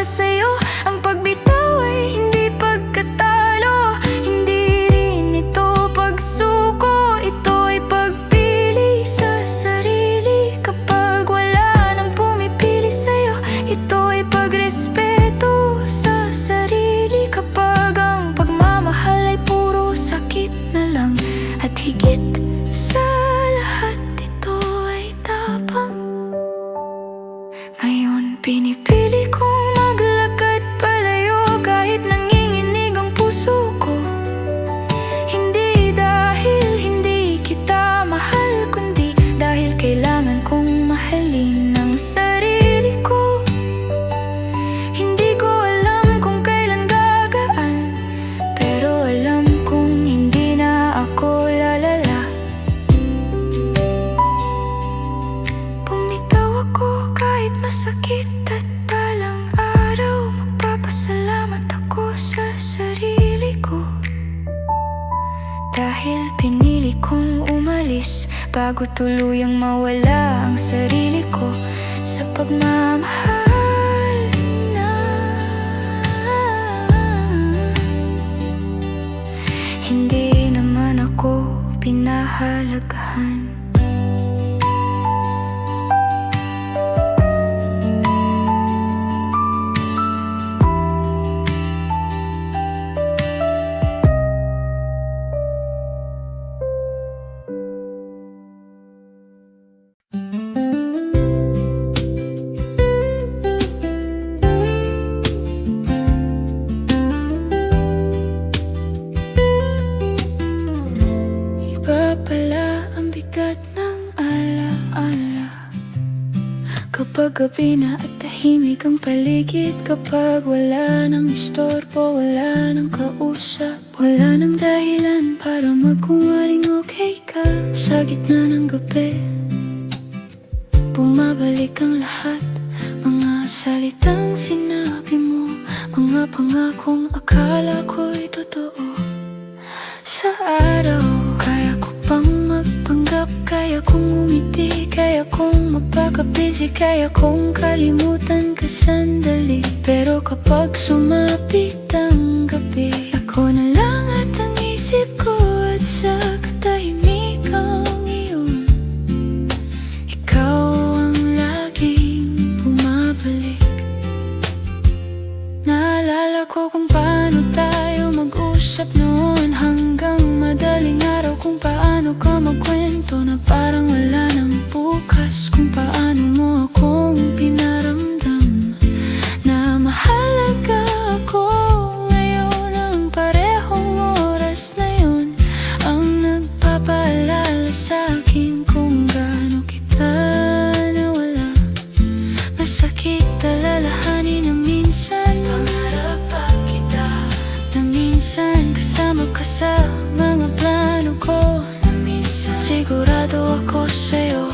[SPEAKER 1] sa'yo. Ang pagbitaw ay hindi pagkatalo, hindi rin ito pagsuko. Ito ay pagpili sa sarili. Kapag wala nang pumipili sa'yo, ito ay pagrespeto sa sarili. Kapag ang pagmamahal ay puro sakit na lang, at higit sa lahat ito ay tapang. Ngayon pinipili kong maglakad palayo kahit nanginginig ang puso ko. Hindi dahil hindi kita mahal, kundi dahil kailangan kong mahalin ang sarili ko. Hindi ko alam kung kailan gagaan, pero alam kong hindi na ako lalala. Bumitaw ako kahit masakit at balang araw, magpapasalamat ako sa sarili ko. Dahil pinili kong umalis bago tuluyang mawala ang sarili ko sa pagmamahal na hindi naman ako pinahalagahan. Iba pala ang bigat ng alaala kapag gabi na at tahimik ang paligid. Kapag wala nang istorbo, wala nang kausap, wala nang dahilan para magkunwaring okay ka. Sa gitna ng gabi, bumabalik ang lahat. Mga salitang sinabi mo, mga pangakong akala ko'y totoo. Sa araw, kaya ko pang magpanggap, kaya kong umiti, kaya kong magpaka-busy, kaya kong kalimutan ka sandali. Pero kapag sumapit ang gabi, ako na lang at ang isip ko, at sa katahimikang iyon, ikaw ang laging bumabalik. Naalala ko kung paano tayo mag-usap noon, hanggang madaling araw, kung paano ka magkwento na parang wala nang bukas. Kung paano mo akong pinaramdam na mahalaga ako. Ngayon ang parehong oras na yun ang nagpapaalala sa'kin kung gaano kita nawala. Masakit alalahanin na minsan pangarap pa kita, na minsan kasama ka sa mga plano ko, na minsan sigurado ako sa'yo.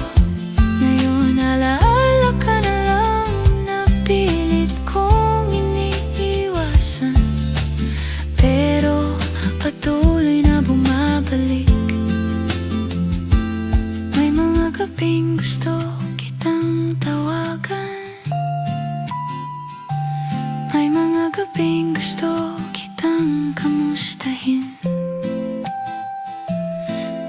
[SPEAKER 1] Ngayon alaala ka na lang na pilit kong iniiwasan, pero patuloy na bumabalik. May mga gabing gusto kitang tawagan, may mga gabing gusto kitang kamustahin,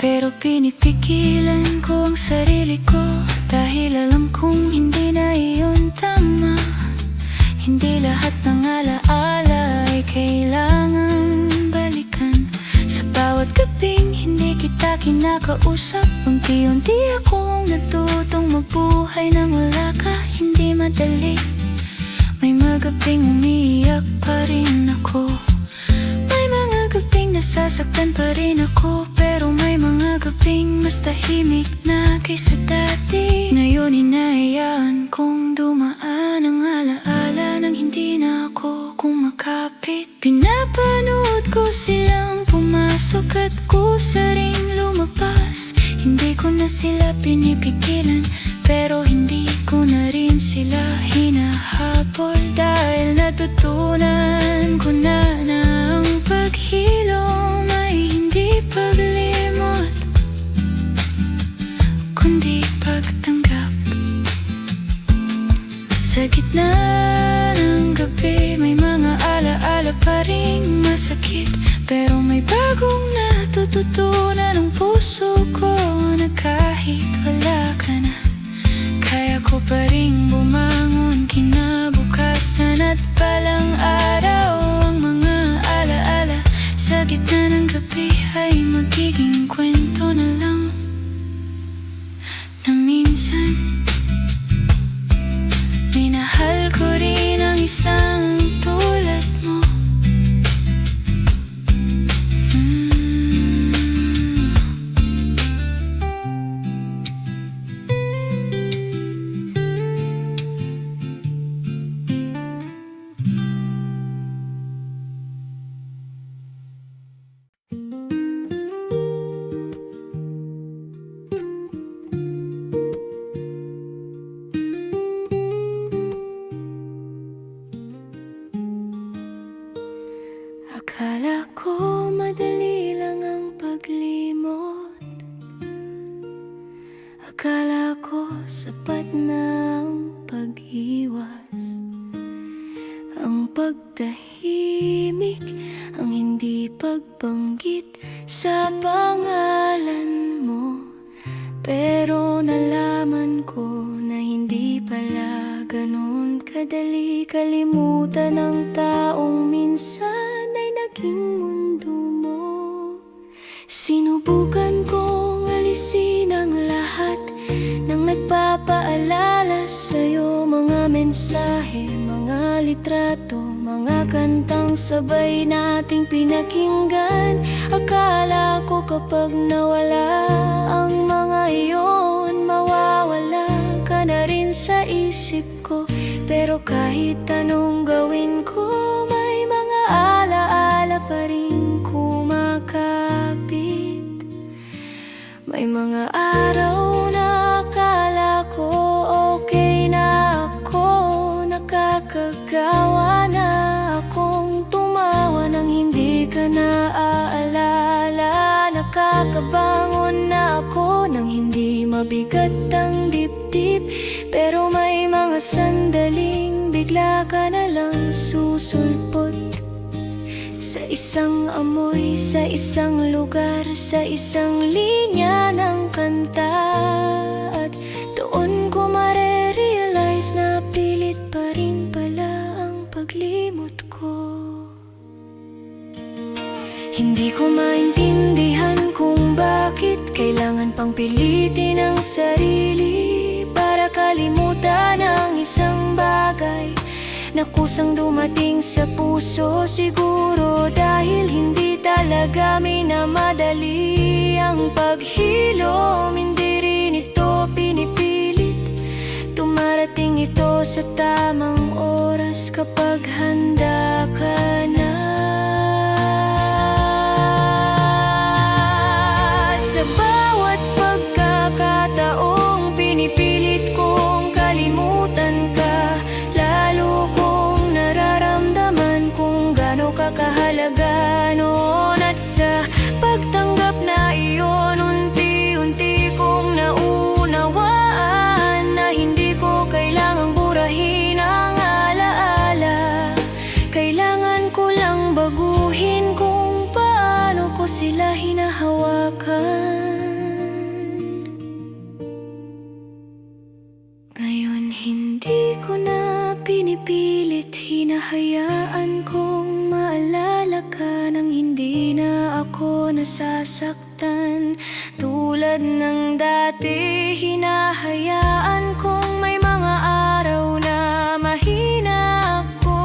[SPEAKER 1] pero pinipigilan ko ang sarili ko dahil alam kong hindi na iyon tama. Hindi lahat ng alaala ay kailangan balikan. Sa bawat gabing hindi kita kinakausap, unti-unti akong natutong mabuhay nang wala ka. Hindi madali, may mga gabing umiiyak pa rin ako, may mga gabing nasasaktan pa rin ako, pero may mga gabing mas tahimik na kaysa dati. Ngayon hinahayaan kong dumaan ang alaala nang hindi na ako kumakapit. Pinapanood ko silang pumasok at kusa rin lumabas. Hindi ko na sila pinipigilan, pero hindi ko na rin sila hinahabol, dahil natutunan ko na ang paghilom ay hindi paglimot, kundi pagtanggap. Sa gitna ng gabi, pa ring masakit, pero may bagong natututunan ang puso ko, na kahit wala ka na, kaya ko pa ring bumangon kinabukasan. At palang araw ang mga alaala sa gitna ng gabi ay magiging kwento na lang, na minsan minahal ko rin ang isang tulad mo. Akala ko madali lang ang paglimot, akala ko sapat na ang pag-iwas, ang pagtahimik, ang hindi pagbanggit sa pangalan mo. Pero nalaman ko na hindi pala ganun kadali kalimutan ng taong minsan ay naging mundo mo. Sinubukan kong alisin ang lahat ng nagpapaalala sa'yo, mga mensahe, mga litrato, mga kantang sabay nating pinakinggan. Akala ko kapag nawala ang mga iyon, mawawala ka na rin sa isip ko. Pero kahit anong gawin ko, may mga alaala pa rin kumakapit. May mga araw na akala ko okay na ako, nakakagawa na akong tumawa nang hindi ka naaalala. Nakakabangon na ako nang hindi mabigat ang dibdib. Pero may mga sandaling bigla ka na lang susulpot, sa isang amoy, sa isang lugar, sa isang linya ng kanta. At doon ko mare-realize na pilit pa rin pala ang paglimot ko. Hindi ko maintindihan kung bakit kailangan pang pilitin ang sarili para kalimutan ang isang bagay na kusang dumating sa puso. Siguro dahil hindi talaga minamadali ang paghilom, hindi rin ito pinipilit. Tumarating ito sa tamang oras kapag handa ka na. Sa bawat pagkakataong pinipilit kong kalimutan ka, lalo kong nararamdaman kung gaano ka kahalaga noon. At sa pagtanggap na iyon, unti-unti kong naunawaan na hindi ko kailangang burahin ang alaala. Kailangan ko lang baguhin kung paano ko sila hinahawakan. Ngayon hindi ko na pinipilit, hinahayaan kong maalala ka nang hindi na ako nasasaktan. Tulad ng dati, hinahayaan kong may mga araw na mahina ako,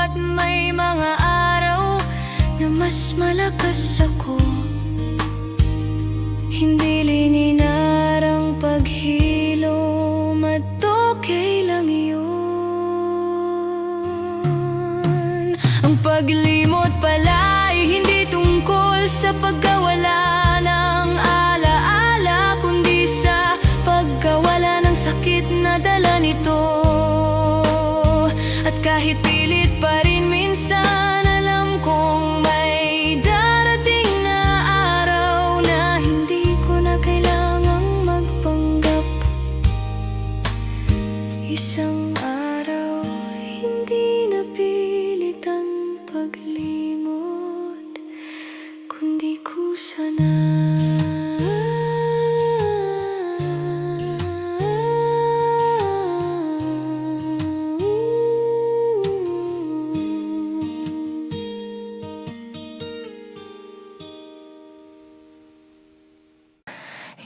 [SPEAKER 1] at may mga araw na mas malakas ako. Hindi lininarang paghilom at okay lang yun. Ang paglimot pala ay hindi tungkol sa pagkawala ng alaala, kundi sa pagkawala ng sakit na dala nito. At kahit pilit pa rin minsan, alam kong may darating na araw na hindi ko na kailangang magpanggap. Isang araw hindi na pilit ang paglimot.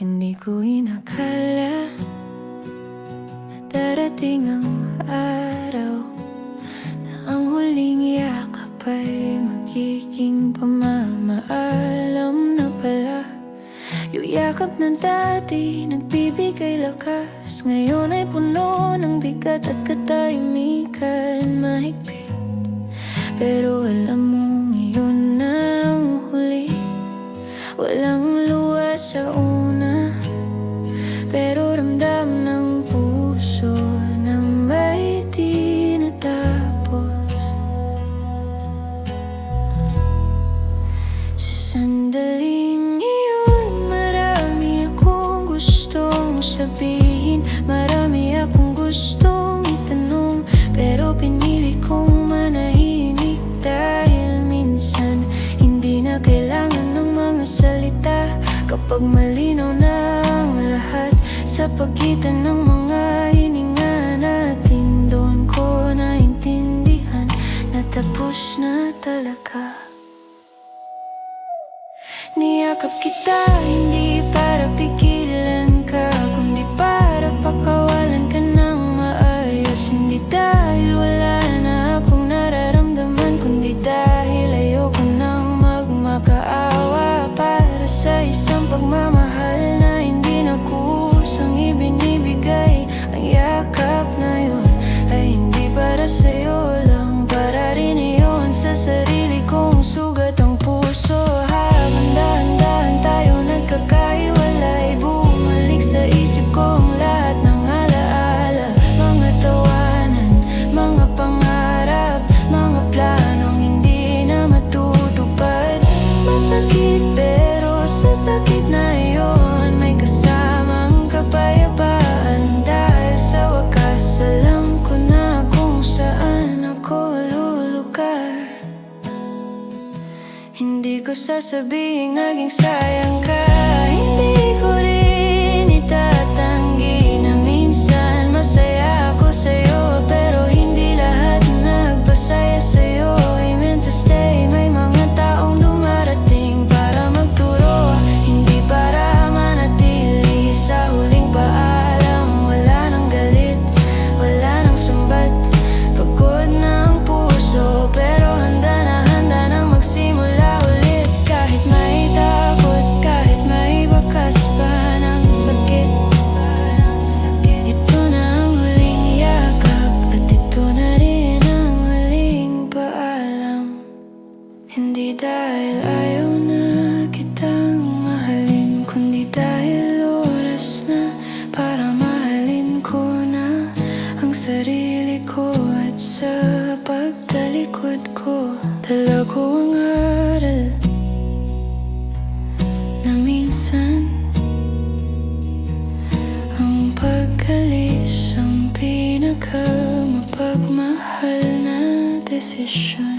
[SPEAKER 1] Hindi ko inakala na darating ang araw na ang huling yakap ay magiging pamamaalam na pala. Yung yakap na dati nagbibigay lakas, ngayon ay puno ng bigat at katahimikan. Mahigpit, pero alam mo ngayon na ang huli. Walang luwas sa una, pero ramdam ng puso na may di natapos. Sa sandaling iyon, marami akong gustong sabihin, marami akong gustong itanong, pero pinili kong manahimik dahil minsan hindi na kailangan ng mga salita kapag malinaw na ang lahat sa pagitan ng mga hininga natin. Doon ko naintindihan na tapos na talaga. Niyakap kita hindi para pigilan ka, kundi para pakawalan ka ng maayos. Hindi dahil wala na akong nararamdaman, kundi dahil ayoko nang magmakaawa para sa isang pagmamahal na hindi na kusang ibinibigay. Ang yakap na yun ay hindi para sa'yo lang, para rin iyon sa sarili kong sugat ang puso. Habang dahan-dahan tayo nagkakahiwalay, bumalik sa isip ko ang lahat ng alaala, mga tawanan, mga pangarap, mga planong hindi na matutupad. Masakit pero sa sakit na iyon may kasamang kapayapaan, dahil sa wakas alam ko na kung saan ako lulugar. Hindi ko sasabing naging sayang ka, hindi ko rin itatanggi na minsan masaya ako sa'yo, pero hindi lahat nagpasaya sa'yo ay meant to stay. May mga taong dumarating para magturo, hindi para manatili. Sa huling paalam, wala nang galit, wala nang sumbat. Pagod na ang puso, pero handa nang magsimula ulit. Kahit may takot, kahit may bakas pa ng sakit, ito na ang huling yakap, at ito na rin ang huling paalam. Hindi dahil ayaw na kitang mahalin, kundi dahil oras na para mahalin ko na ang sarili ko. At sa pagtalikod ko, dala ko ang aral na minsan ang pag-alis ang pinakamapagmahal na desisyon.